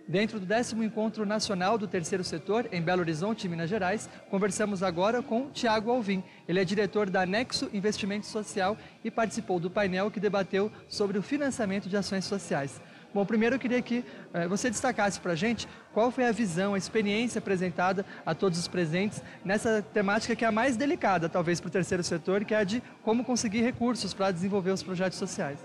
Dentro do 10º Encontro Nacional do Terceiro Setor, em Belo Horizonte, Minas Gerais, conversamos agora com Tiago Alvim. Ele é diretor da Nexo Investimento Social e participou do painel que debateu sobre o financiamento de ações sociais. Bom, primeiro eu queria que você destacasse para a gente qual foi a visão, a experiência apresentada a todos os presentes nessa temática que é a mais delicada, talvez, para o terceiro setor, que é a de como conseguir recursos para desenvolver os projetos sociais.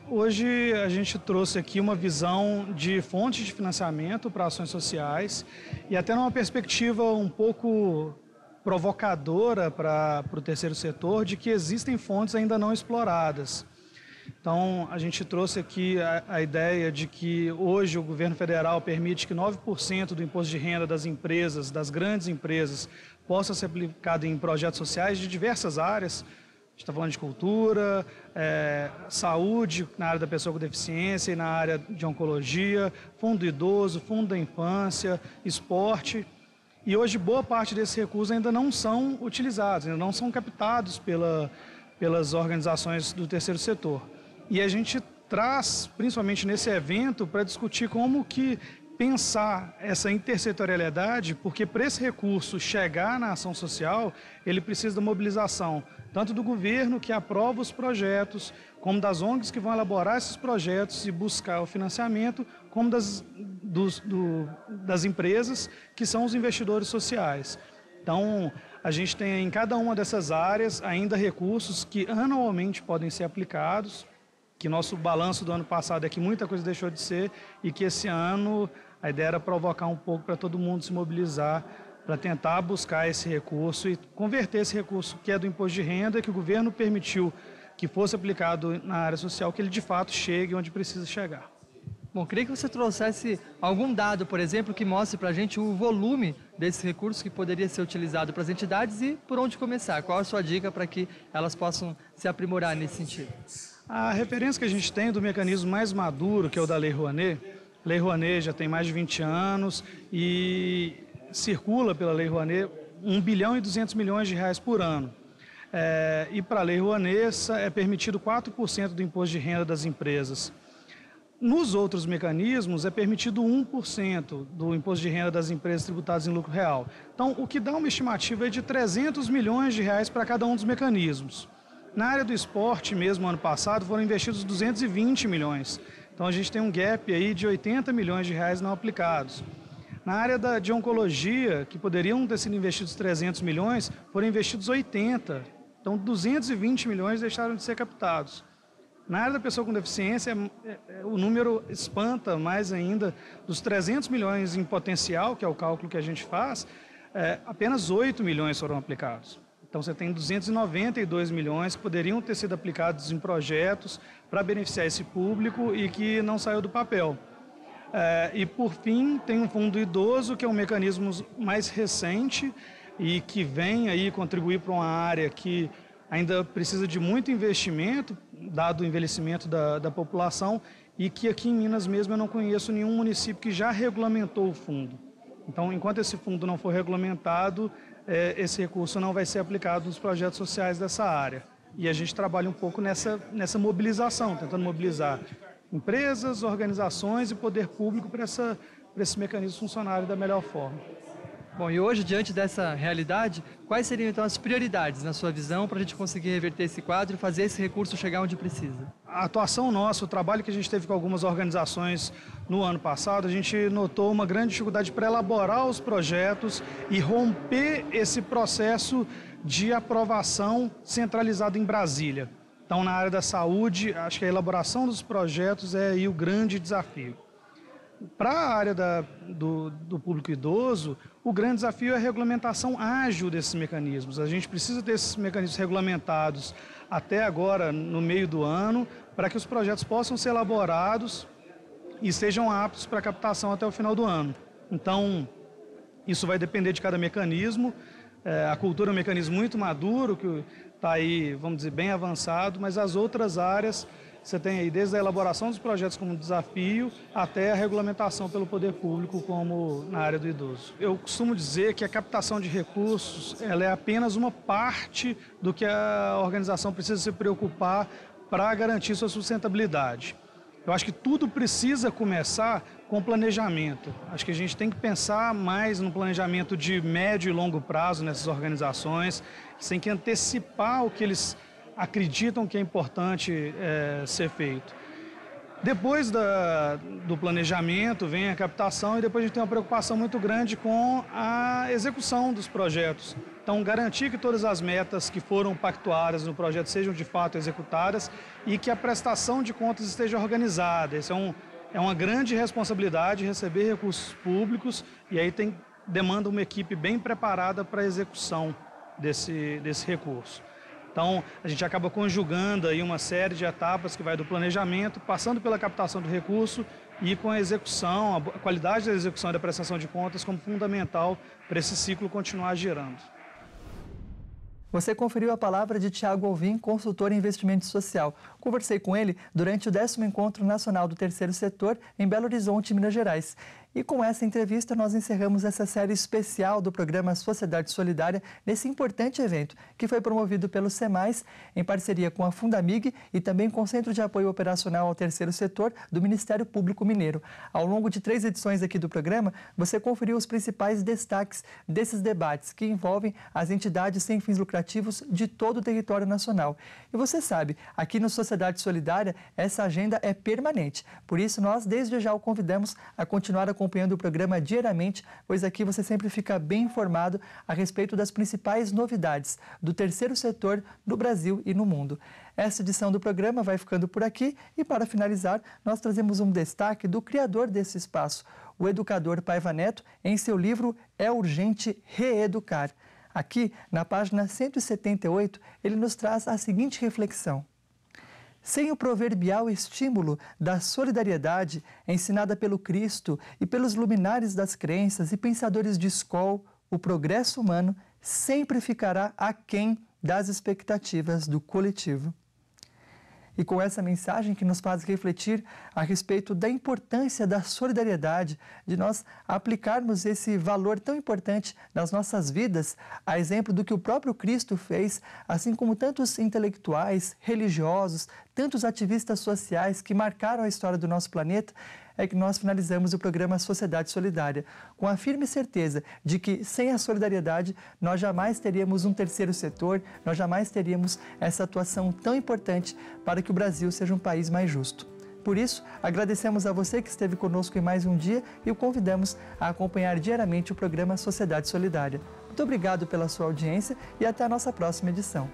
Hoje a gente trouxe aqui uma visão de fontes de financiamento para ações sociais e até numa perspectiva um pouco provocadora para o terceiro setor de que existem fontes ainda não exploradas. Então a gente trouxe aqui a ideia de que hoje o governo federal permite que 9% do imposto de renda das empresas, das grandes empresas, possa ser aplicado em projetos sociais de diversas áreas. A gente está falando de cultura, saúde na área da pessoa com deficiência e na área de oncologia, fundo idoso, fundo da infância, esporte. E hoje boa parte desses recursos ainda não são utilizados, ainda não são captados pelas organizações do terceiro setor. E a gente traz, principalmente nesse evento, para discutir como que pensar essa intersetorialidade, porque para esse recurso chegar na ação social, ele precisa da mobilização, tanto do governo que aprova os projetos, como das ONGs que vão elaborar esses projetos e buscar o financiamento, como das empresas que são os investidores sociais. Então, a gente tem em cada uma dessas áreas ainda recursos que anualmente podem ser aplicados, que nosso balanço do ano passado é que muita coisa deixou de ser e que esse ano a ideia era provocar um pouco para todo mundo se mobilizar para tentar buscar esse recurso e converter esse recurso que é do imposto de renda, que o governo permitiu que fosse aplicado na área social, que ele de fato chegue onde precisa chegar. Bom, queria que você trouxesse algum dado, por exemplo, que mostre para a gente o volume desses recursos que poderia ser utilizado para as entidades e por onde começar. Qual a sua dica para que elas possam se aprimorar nesse sentido? A referência que a gente tem do mecanismo mais maduro, que é o da Lei Rouanet, a Lei Rouanet já tem mais de 20 anos e circula pela Lei Rouanet 1 bilhão e 200 milhões de reais por ano. E para a Lei Rouanet é permitido 4% do imposto de renda das empresas. Nos outros mecanismos é permitido 1% do imposto de renda das empresas tributadas em lucro real. Então, o que dá uma estimativa é de 300 milhões de reais para cada um dos mecanismos. Na área do esporte mesmo, ano passado, foram investidos 220 milhões. Então, a gente tem um gap aí de 80 milhões de reais não aplicados. Na área de oncologia, que poderiam ter sido investidos 300 milhões, foram investidos 80. Então, 220 milhões deixaram de ser captados. Na área da pessoa com deficiência, o número espanta mais ainda. Dos 300 milhões em potencial, que é o cálculo que a gente faz, apenas 8 milhões foram aplicados. Então, você tem 292 milhões que poderiam ter sido aplicados em projetos para beneficiar esse público e que não saiu do papel. E, por fim, tem um fundo idoso, que é um mecanismo mais recente e que vem aí contribuir para uma área que ainda precisa de muito investimento, dado o envelhecimento da população, e que aqui em Minas mesmo eu não conheço nenhum município que já regulamentou o fundo. Então, enquanto esse fundo não for regulamentado, esse recurso não vai ser aplicado nos projetos sociais dessa área. E a gente trabalha um pouco nessa mobilização, tentando mobilizar empresas, organizações e poder público para esse mecanismo funcionar da melhor forma. Bom, e hoje, diante dessa realidade, quais seriam então as prioridades, na sua visão, para a gente conseguir reverter esse quadro e fazer esse recurso chegar onde precisa? A atuação nossa, o trabalho que a gente teve com algumas organizações no ano passado, a gente notou uma grande dificuldade para elaborar os projetos e romper esse processo de aprovação centralizado em Brasília. Então, na área da saúde, acho que a elaboração dos projetos é aí o grande desafio. Para a área do público idoso, o grande desafio é a regulamentação ágil desses mecanismos. A gente precisa ter esses mecanismos regulamentados até agora, no meio do ano, para que os projetos possam ser elaborados e sejam aptos para captação até o final do ano. Então, isso vai depender de cada mecanismo. A cultura é um mecanismo muito maduro, que está aí, vamos dizer, bem avançado, mas as outras áreas, você tem aí desde a elaboração dos projetos como desafio até a regulamentação pelo poder público, como na área do idoso. Eu costumo dizer que a captação de recursos ela é apenas uma parte do que a organização precisa se preocupar para garantir sua sustentabilidade. Eu acho que tudo precisa começar com planejamento. Acho que a gente tem que pensar mais no planejamento de médio e longo prazo nessas organizações, tem que antecipar o que eles acreditam que é importante ser feito. Depois do planejamento vem a captação e depois a gente tem uma preocupação muito grande com a execução dos projetos. Então, garantir que todas as metas que foram pactuadas no projeto sejam de fato executadas e que a prestação de contas esteja organizada. Isso é uma grande responsabilidade receber recursos públicos e aí demanda uma equipe bem preparada para a execução desse recurso. Então, a gente acaba conjugando aí uma série de etapas que vai do planejamento, passando pela captação do recurso e com a execução, a qualidade da execução e da prestação de contas como fundamental para esse ciclo continuar girando. Você conferiu a palavra de Tiago Alvim, consultor em investimento social. Conversei com ele durante o 10º Encontro Nacional do Terceiro Setor em Belo Horizonte, Minas Gerais. E com essa entrevista, nós encerramos essa série especial do programa Sociedade Solidária nesse importante evento, que foi promovido pelo SEMAIS, em parceria com a Fundamig e também com o Centro de Apoio Operacional ao Terceiro Setor do Ministério Público Mineiro. Ao longo de 3 edições aqui do programa, você conferiu os principais destaques desses debates, que envolvem as entidades sem fins lucrativos de todo o território nacional. E você sabe, aqui no Sociedade Solidária, essa agenda é permanente. Por isso, nós desde já o convidamos a continuar acompanhando o programa diariamente, pois aqui você sempre fica bem informado a respeito das principais novidades do terceiro setor no Brasil e no mundo. Essa edição do programa vai ficando por aqui e, para finalizar, nós trazemos um destaque do criador desse espaço, o educador Paiva Neto, em seu livro É Urgente Reeducar. Aqui, na página 178, ele nos traz a seguinte reflexão. Sem o proverbial estímulo da solidariedade ensinada pelo Cristo e pelos luminares das crenças e pensadores de escola, o progresso humano sempre ficará aquém das expectativas do coletivo. E com essa mensagem que nos faz refletir a respeito da importância da solidariedade, de nós aplicarmos esse valor tão importante nas nossas vidas, a exemplo do que o próprio Cristo fez, assim como tantos intelectuais, religiosos, tantos ativistas sociais que marcaram a história do nosso planeta, é que nós finalizamos o programa Sociedade Solidária, com a firme certeza de que sem a solidariedade nós jamais teríamos um terceiro setor, nós jamais teríamos essa atuação tão importante para que o Brasil seja um país mais justo. Por isso, agradecemos a você que esteve conosco em mais um dia e o convidamos a acompanhar diariamente o programa Sociedade Solidária. Muito obrigado pela sua audiência e até a nossa próxima edição.